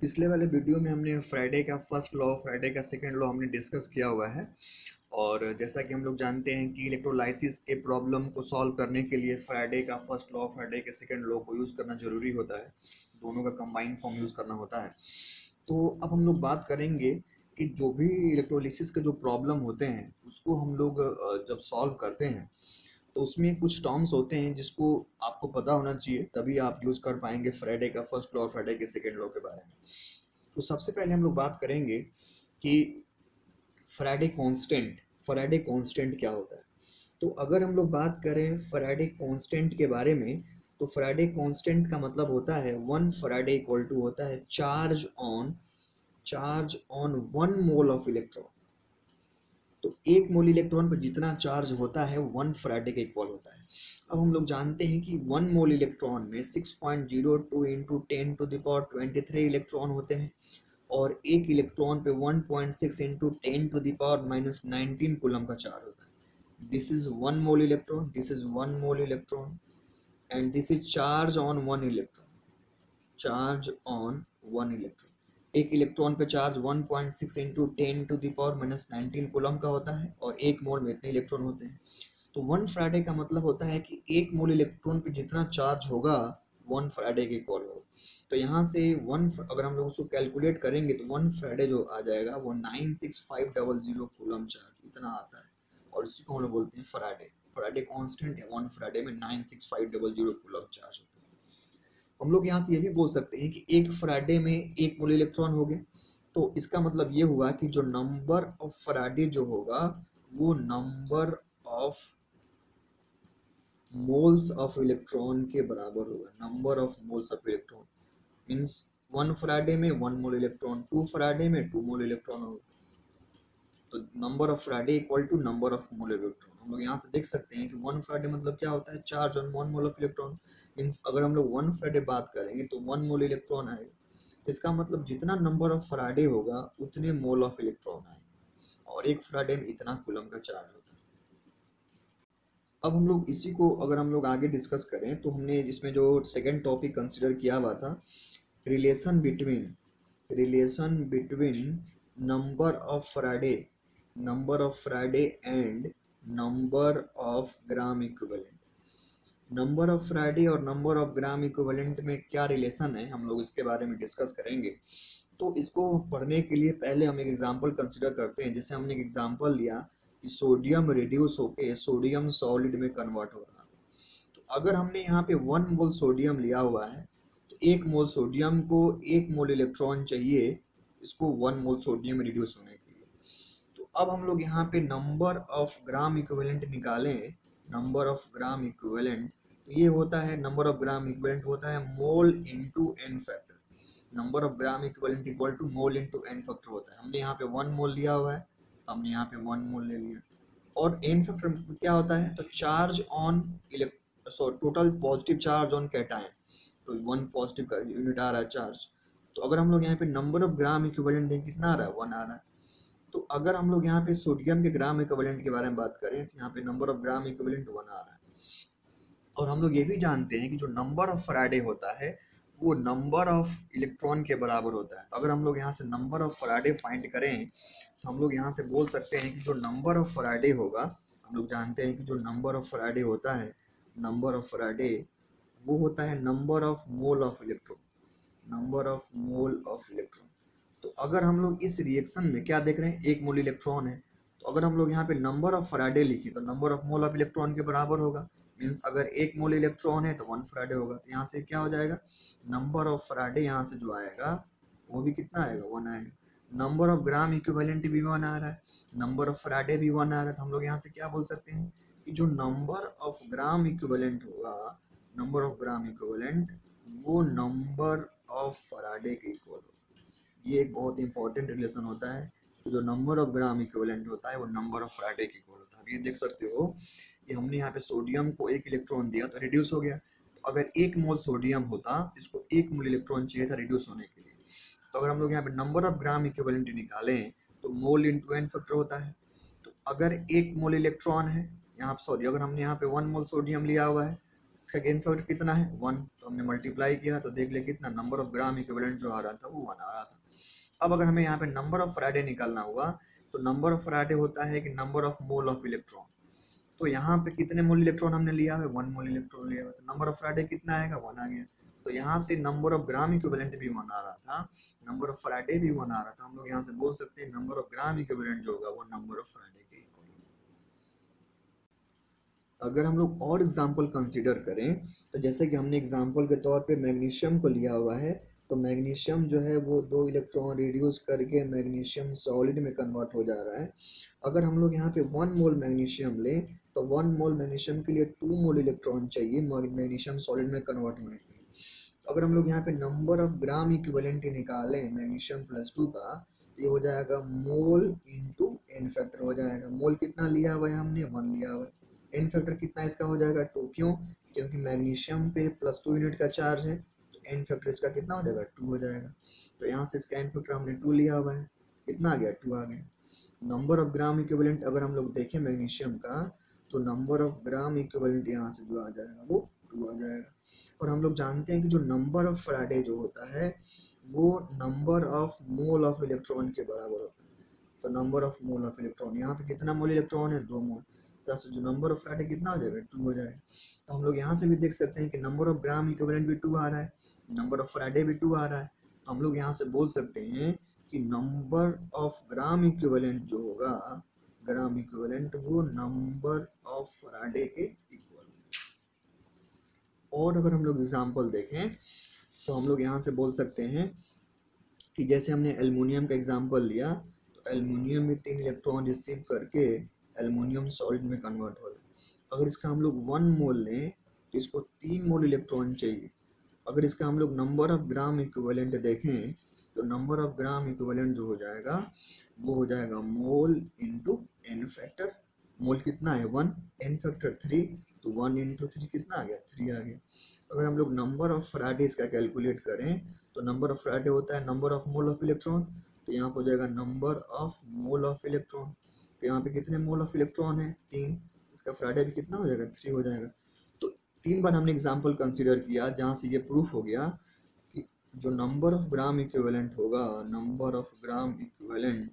पिछले वाले वीडियो में हमने फ्राइडे का फर्स्ट लॉ, फ्राइडे का सेकंड लॉ हमने डिस्कस किया हुआ है। और जैसा कि हम लोग जानते हैं कि इलेक्ट्रोलाइसिस के प्रॉब्लम को सॉल्व करने के लिए फ्राइडे का फर्स्ट लॉ, फ्राइडे के सेकंड लॉ को यूज़ करना जरूरी होता है। दोनों का कंबाइंड फॉर्म यूज़ करना होता है। तो अब हम लोग बात करेंगे कि जो भी इलेक्ट्रोलिसिस के जो प्रॉब्लम होते हैं उसको हम लोग जब सॉल्व करते हैं तो उसमें कुछ टर्म्स होते हैं जिसको आपको पता होना चाहिए, तभी आप यूज़ कर पाएंगे फ्राइडे का फर्स्ट लॉ और फ्राइडे के सेकंड लॉ के बारे में। तो सबसे पहले हम लोग बात करेंगे कि फ्राइडे कांस्टेंट क्या होता है। तो अगर हम लोग बात करें फ्राइडे कांस्टेंट के बारे में, तो फ्राइडे कांस्टेंट का मतलब होता है वन फ्राइडे इक्वल टू होता है charge on 1 mole of electron. तो 1 मोल इलेक्ट्रॉन पर जितना चार्ज होता है 1 फैराडे के इक्वल होता है। अब हम लोग जानते हैं कि 1 मोल इलेक्ट्रॉन में 6.02 इंटू 10⁻23 इलेक्ट्रॉन होते हैं और एक इलेक्ट्रॉन पे 1.6 इंटू 10⁻⁻19 कूलम का चार्ज होता है। This is 1 mole electron, this is 1 mole electron and this is charge on 1 electron. एक इलेक्ट्रॉन पे चार्ज 1.6 इंटू 10⁻⁻19 कूलम का होता है और 1 मोल में इतने इलेक्ट्रॉन होते हैं। तो 1 फैराडे का मतलब होता है कि 1 मोल इलेक्ट्रॉन पे जितना चार्ज होगा 1 फैराडे के इक्वल होगा। तो यहाँ से अगर हम लोग उसको कैलकुलेट करेंगे तो 1 फैराडे जो आ जाएगा वो 96500 कूलम चार्ज इतना आता है। और इसी को हम लोग बोलते हैं फैराडे। फैराडे कांस्टेंट है, 1 फैराडे में 96500 कूलम चार्ज होता है। हम लोग यहाँ से ये भी बोल सकते हैं कि 1 फैराडे में 1 मोल इलेक्ट्रॉन हो गए। तो इसका मतलब ये हुआ कि जो नंबर ऑफ फैराडे जो होगा वो number of moles of electron के बराबर होगा। Number of moles of electron means 1 Faraday में 1 मोल इलेक्ट्रॉन, 2 फैराडे में 2 मोल इलेक्ट्रॉन होगा। तो number of Faraday equal to number of mole electron. हम लोग यहाँ से देख सकते हैं कि 1 फैराडे मतलब क्या होता है, charge on 1 mole of electron. Means अगर हम लोग 1 फैराडे बात करेंगे तो 1 मोल इलेक्ट्रॉन आएगा। तो इसका मतलब जितना नंबर ऑफ फैराडे होगा उतने मोल ऑफ इलेक्ट्रॉन आएंगे और 1 फैराडे में इतना कूलम का चार्ज होता है। अब हम लोग इसी को अगर हम लोग आगे डिस्कस करें तो हमने जिसमें जो सेकंड टॉपिक कंसिडर किया हुआ था, relation between number of Faraday and number of gram equivalent. Number of Faraday और नंबर ऑफ ग्राम इक्विवेलेंट में क्या रिलेशन है हम लोग इसके बारे में डिस्कस करेंगे। तो इसको पढ़ने के लिए पहले हम एक एग्जांपल कंसिडर करते हैं। जैसे हमने एक एग्जांपल लिया कि सोडियम रिड्यूस होके सोडियम सॉलिड में कन्वर्ट हो रहा है। तो अगर हमने यहाँ पे 1 मोल सोडियम लिया हुआ है तो 1 मोल सोडियम को 1 मोल इलेक्ट्रॉन चाहिए इसको 1 मोल सोडियम में रिड्यूस होने के लिए। तो अब हम लोग यहाँ पे नंबर ऑफ ग्राम इक्विवेलेंट निकालें। नंबर ऑफ ग्राम इक्विवेलेंट तो ये होता है, नंबर ऑफ ग्राम इक्विवेलेंट होता है mole into n factor. Number of gram equivalent equal to mole into n factor होता है। हमने यहाँ पे 1 मोल लिया हुआ है तो हमने यहाँ पे 1 मोल ले लिया। और एन फैक्टर क्या होता है, तो charge on total positive charge on cation. तो 1 पॉजिटिव का यूनिट आ रहा है चार्ज। तो अगर हम लोग यहाँ पे नंबर ऑफ ग्राम इक्विवेलेंट दें कितना आ रहा है, 1 आ रहा है। तो अगर हम लोग यहाँ पे सोडियम के ग्राम इक्विवेलेंट के बारे में बात करें तो यहाँ पे नंबर ऑफ ग्राम इक्विवेलेंट 1 आ रहा है। और हम लोग ये भी जानते हैं कि जो नंबर ऑफ फैराडे होता है वो नंबर ऑफ इलेक्ट्रॉन के बराबर होता है। अगर हम लोग यहाँ से नंबर ऑफ फैराडे फाइंड करें तो हम लोग यहाँ से बोल सकते हैं कि जो नंबर ऑफ फैराडे होगा, हम लोग जानते हैं कि जो नंबर ऑफ फैराडे होता है, नंबर ऑफ फैराडे वो होता है number of mole of electron. Number of mole of electron. तो अगर हम लोग इस रिएक्शन में क्या देख रहे हैं, 1 मोल इलेक्ट्रॉन है। तो अगर हम लोग यहाँ पे नंबर ऑफ फैराडे लिखे तो number of mole of electron के बराबर होगा। मीन्स अगर 1 मोल इलेक्ट्रॉन है तो 1 फैराडे होगा। तो यहाँ से क्या हो जाएगा, नंबर ऑफ फैराडे यहाँ से जो आएगा वो भी कितना आएगा, 1 आएगा। नंबर ऑफ ग्राम इक्विवेलेंट भी 1 आ रहा है, नंबर ऑफ फैराडे भी 1 आ रहा है। तो हम लोग यहाँ से क्या बोल सकते हैं कि जो नंबर ऑफ ग्राम इक्विवेलेंट होगा, नंबर ऑफ ग्राम इक्विवेलेंट वो नंबर ऑफ फैराडे के इक्वल होगा। ये एक बहुत इंपॉर्टेंट रिलेशन होता है। तो जो नंबर ऑफ ग्राम इक्विवेलेंट होता है वो नंबर ऑफ फैराडे के इक्वल होता है। ये देख सकते हो कि हमने यहाँ पे सोडियम को 1 इलेक्ट्रॉन दिया तो रिड्यूस हो गया। तो अगर 1 मोल सोडियम होता इसको 1 मोल इलेक्ट्रॉन चाहिए था रिड्यूस होने के लिए। तो अगर हम लोग यहाँ पे नंबर ऑफ ग्राम इक्विवेलेंट निकालें तो मोल इंटू एन फैक्टर होता है। तो अगर 1 मोल इलेक्ट्रॉन है यहाँ, सॉरी अगर हमने यहाँ पे 1 मोल सोडियम लिया हुआ है इसका गेन फैक्टर कितना है 1, तो हमने मल्टीप्लाई किया तो देख ले कितना नंबर ऑफ ग्राम इक्विवेलेंट जो आ रहा था वो 1 आ रहा था। अब अगर हमें यहाँ पे नंबर ऑफ फैराडे निकालना हुआ तो नंबर ऑफ फैराडे होता है कि number of mole of electron. तो यहाँ पे कितने मोल इलेक्ट्रॉन हमने लिया है 1 मोल इलेक्ट्रॉन लिया है, तो नंबर ऑफ फैराडे कितना आएगा 1 आ गया। तो यहाँ से नंबर ऑफ ग्राम इक्विवेलेंट भी 1 आ रहा था, नंबर ऑफ फैराडे भी 1 आ रहा था। हम लोग यहाँ से बोल सकते हैं नंबर ऑफ ग्राम इक्विवेलेंट जो होगा वो नंबर ऑफ फैराडे के इक्वल होगा। अगर हम लोग और एग्जाम्पल कंसिडर करें तो जैसे कि हमने एग्जाम्पल के तौर पे मैग्नीशियम को लिया हुआ है, तो मैग्नीशियम जो है वो 2 इलेक्ट्रॉन रिड्यूस करके मैग्नीशियम सॉलिड में कन्वर्ट हो जा रहा है। अगर हम लोग यहाँ पे 1 मोल मैग्नीशियम लें तो 1 मोल मैग्नीशियम के लिए 2 मोल इलेक्ट्रॉन चाहिए मैग्नीशियम सॉलिड में कन्वर्ट होने के लिए। तो अगर हम लोग यहाँ पे नंबर ऑफ ग्राम इक्विवेलेंट निकालें मैग्नीशियम +2 का, तो ये हो जाएगा मोल इंटू एन फैक्टर हो जाएगा। मोल कितना लिया हुआ है हमने 1 लिया हुआ है, एन फैक्टर कितना इसका हो जाएगा 2, क्यों, क्योंकि मैग्नीशियम पे +2 यूनिट का चार्ज है, तो एन फैक्टर इसका कितना हो जाएगा 2 हो जाएगा। तो यहाँ से इसका एन फैक्टर हमने 2 लिया हुआ है, कितना आ गया 2 आ गया। नंबर ऑफ ग्राम इक्विवेलेंट अगर हम लोग देखें मैग्नीशियम का, तो नंबर ऑफ ग्राम इक्विवेलेंट यहाँ से जो आ जाएगा वो 2 आ जाएगा। और हम लोग जानते हैं कि जो नंबर ऑफ फैराडे जो होता है वो number of mole of electron के बराबर होता है। तो number of mole of electron यहाँ पे कितना मोल इलेक्ट्रॉन है 2 मोल, प्लस जो नंबर ऑफ फैराडे कितना हो जाएगा 2 हो जाएगा। तो हम लोग यहाँ से भी देख सकते हैं कि नंबर ऑफ ग्राम इक्विवेलेंट भी 2 आ रहा है, नंबर ऑफ फैराडे भी 2 आ रहा है। तो हम लोग यहाँ से बोल सकते हैं कि नंबर ऑफ ग्राम इक्विवेलेंट जो होगा ग्राम इक्विवेलेंट वो नंबर ऑफ फैराडे के इक्वल। और अगर हम लोग एग्जांपल देखें तो हम लोग यहाँ से बोल सकते हैं कि जैसे हमने एल्युमिनियम का एग्जांपल लिया, तो एल्युमिनियम में 3 इलेक्ट्रॉन रिसीव करके एल्युमिनियम सॉलिड में कन्वर्ट हो रहा है। अगर इसका हम लोग 1 मोल लें तो इसको 3 मोल इलेक्ट्रॉन चाहिए। अगर इसका हम लोग नंबर ऑफ ग्राम इक्विवेलेंट देखें तो नंबर ऑफ ग्राम इक्विवेलेंट जो हो जाएगा वो हो जाएगा मोल इंटू एन फैक्टर। मोल कितना है 1, एन फैक्टर 3, तो 1 इंटू 3 कितना आ गया 3 आ गया। अगर हम लोग नंबर ऑफ फैराडे इसका कैलकुलेट करें तो नंबर ऑफ फैराडे होता है number of mole of electron, तो यहाँ पर हो जाएगा number of mole of electron. तो यहाँ पे कितने मोल ऑफ इलेक्ट्रॉन है 3, इसका फैराडे भी कितना हो जाएगा 3 हो जाएगा। तो 3 बार हमने एग्जाम्पल कंसिडर किया जहाँ से ये प्रूफ हो गया कि जो नंबर ऑफ ग्राम इक्विवेलेंट होगा नंबर ऑफ ग्राम इक्विवेलेंट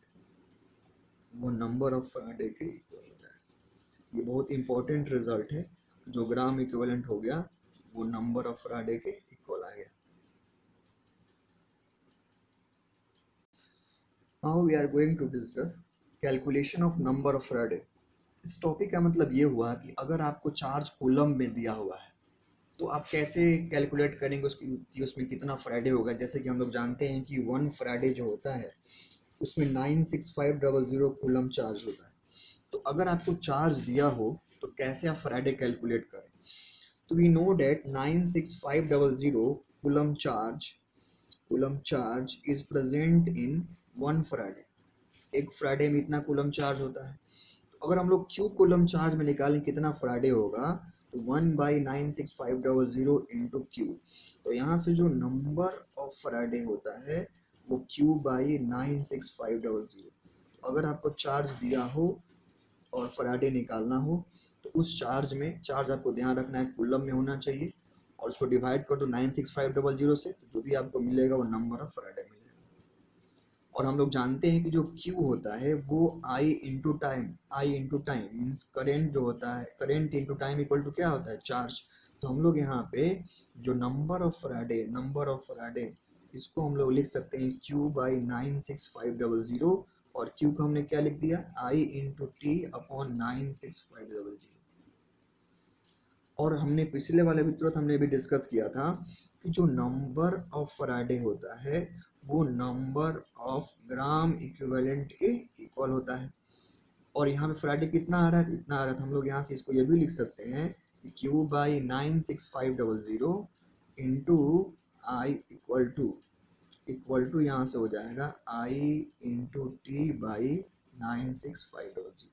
वो नंबर ऑफ फैराडे के इक्वल हो जाएगा। ये बहुत इंपॉर्टेंट रिजल्ट है, जो ग्राम इक्विवेलेंट हो गया वो नंबर ऑफ फैराडे के इक्वल आ गया। Now we are going to discuss calculation of number of Faraday. इस टॉपिक का मतलब ये हुआ कि अगर आपको चार्ज कूलम में दिया हुआ है तो आप कैसे कैलकुलेट करेंगे उसकी कि उसमें कितना फैराडे होगा। जैसे कि हम लोग जानते हैं कि 1 फैराडे जो होता है उसमें 96500 कूलम चार्ज होता है। तो अगर आपको चार्ज दिया हो तो कैसे आप फैराडे कैलकुलेट करें। तो we know that 96500 coulomb charge is present in 1 Faraday. एक फैराडे में इतना कूलम चार्ज होता है। तो अगर हम लोग क्यू कूलम चार्ज में निकालें कितना फैराडे होगा, तो 1/96500 इंटू क्यू। तो यहाँ से जो नंबर ऑफ फैराडे होता है वो Q/96500। अगर आपको चार्ज दिया हो और फैराडे निकालना हो तो उस चार्ज में, चार्ज आपको ध्यान रखना है कूलम में होना चाहिए, और उसको डिवाइड कर दो 96500 से, तो जो भी आपको मिलेगा वो नंबर ऑफ फैराडे मिलेगा। और हम लोग जानते हैं कि जो Q होता है वो I into time means current जो होता है, current into time equal to क्या होता है चार्ज। तो हम लोग यहाँ पे जो नंबर ऑफ फैराडे इसको हम लोग लिख सकते हैं Q/96500, और Q को हमने क्या लिख दिया I इंटू टी अपॉन 96500। और हमने पिछले वाले वीडियो हमने भी डिस्कस किया था कि जो नंबर ऑफ फैराडे होता है वो नंबर ऑफ ग्राम इक्विवेलेंट के इक्वल होता है। और यहाँ पे फैराडे कितना आ रहा है, इतना आ रहा था। हम लोग यहाँ से इसको ये भी लिख सकते हैं कि Q/96500 into I equal to यहाँ से हो जाएगा I इंटू टी बाई 96500।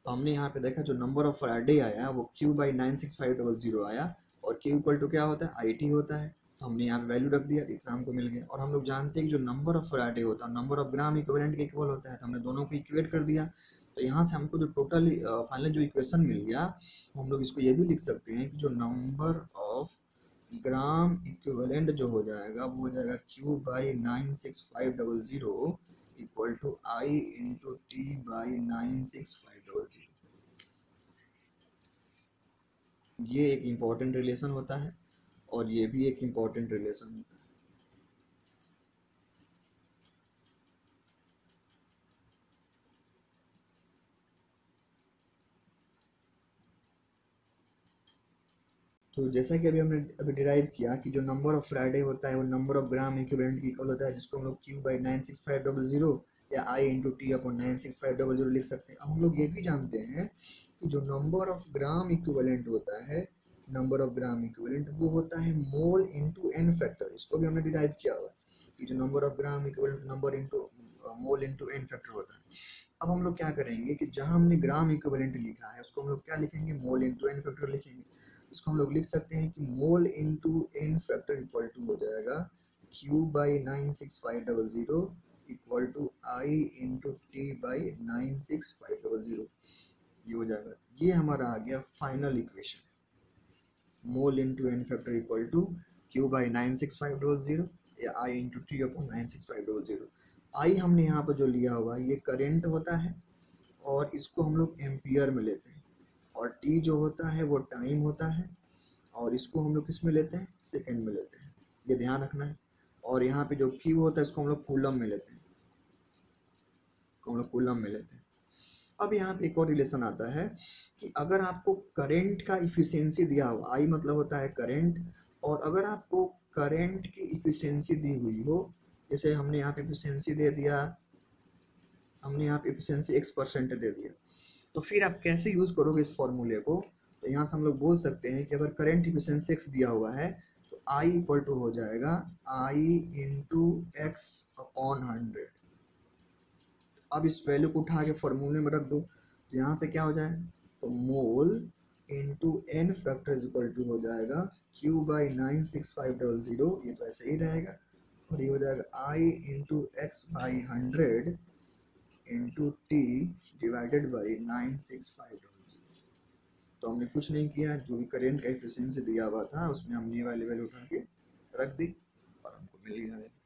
तो हमने यहाँ पे देखा जो नंबर ऑफ फैराडे आया वो Q/96500 आया, और Q इक्वल टू क्या होता है IT होता है। तो हमने यहाँ पे वैल्यू रख दिया, इतना हमको मिल गया। और हम लोग जानते हैं कि जो नंबर ऑफ फैराडे होता है नंबर ऑफ ग्राम इक्विवेलेंट के इक्वल होता है, तो हमने दोनों को इक्वेट कर दिया। तो यहाँ से हमको जो टोटल फाइनल जो इक्वेशन मिल गया, हम लोग इसको ये भी लिख सकते हैं कि जो नंबर ऑफ ग्राम इक्विवेलेंट जो हो जाएगा वो हो जाएगा Q/96500 equal to I into T/96500। ये एक इम्पॉर्टेंट रिलेशन होता है और ये भी एक इम्पॉर्टेंट रिलेशन होता है। तो जैसा कि अभी हमने अभी डिराइव किया कि जो नंबर ऑफ फ्राइडे होता है वो नंबर ऑफ ग्राम इक्विवेलेंट की इक्वल होता है, जिसको हम लोग Q/96500 या I इंटू टी अपॉन 96500 लिख सकते हैं। अब हम लोग ये भी जानते हैं कि जो नंबर ऑफ ग्राम इक्विवेलेंट होता है, नंबर ऑफ ग्राम इक्विवेलेंट वो होता है मोल इंटू एन फैक्टर। इसको भी हमने डिराइव किया हुआ है कि जो number of gram equivalent number into mole into n factor होता है। अब हम लोग क्या करेंगे कि जहां हमने ग्राम इक्विवेलेंट लिखा है उसको हम लोग क्या लिखेंगे, मोल इंटू एन फैक्टर लिखेंगे। इसको हम लोग लिख सकते हैं कि mole into n factor equal to हो जाएगा Q/96500 equal to I into T/96500। ये हो जाएगा, ये हमारा आ गया final equation. Mole into n factor equal to Q/96500 या I into T upon 96500। I हमने यहाँ पर जो लिया हुआ है ये करंट होता है और इसको हम लोग एम्पियर में लेते हैं, और टी जो होता है वो टाइम होता है और इसको हम लोग किस में लेते हैं, सेकंड में लेते हैं, ये ध्यान रखना है। और यहाँ पे जो क्यू होता है इसको हम लोग कूलम में लेते हैं, हम लोग कूलम में लेते हैं। अब यहाँ पे एक और रिलेशन आता है कि अगर आपको करंट का इफिशियंसी दिया हो, आई मतलब होता है करंट, और अगर आपको करंट की इफिशियंसी दी हुई हो, जैसे हमने यहाँ पे इफिशियंसी दे दिया, हमने यहाँ पे इफिशियंसी x% दे दिया, तो फिर आप कैसे यूज करोगे इस फॉर्मूले को। तो यहाँ से हम लोग बोल सकते हैं कि अगर करंट इफिशियंसी x दिया हुआ है तो I इक्वल टू हो जाएगा I इंटू एक्स अपॉन 100। अब इस वैल्यू को उठा के फॉर्मूले में रख दो, तो यहाँ से क्या हो जाए, तो mole into n factor equal to हो जाएगा Q/96500, ये तो ऐसे ही रहेगा, और ये हो जाएगा I into x/100 into T divided by 96500। तो हमने कुछ नहीं किया, जो भी करंट का एफिशिएंसी दिया हुआ था उसमें हमने ये वाली वैल्यू उठा के रख दी और हमको मिल गया है।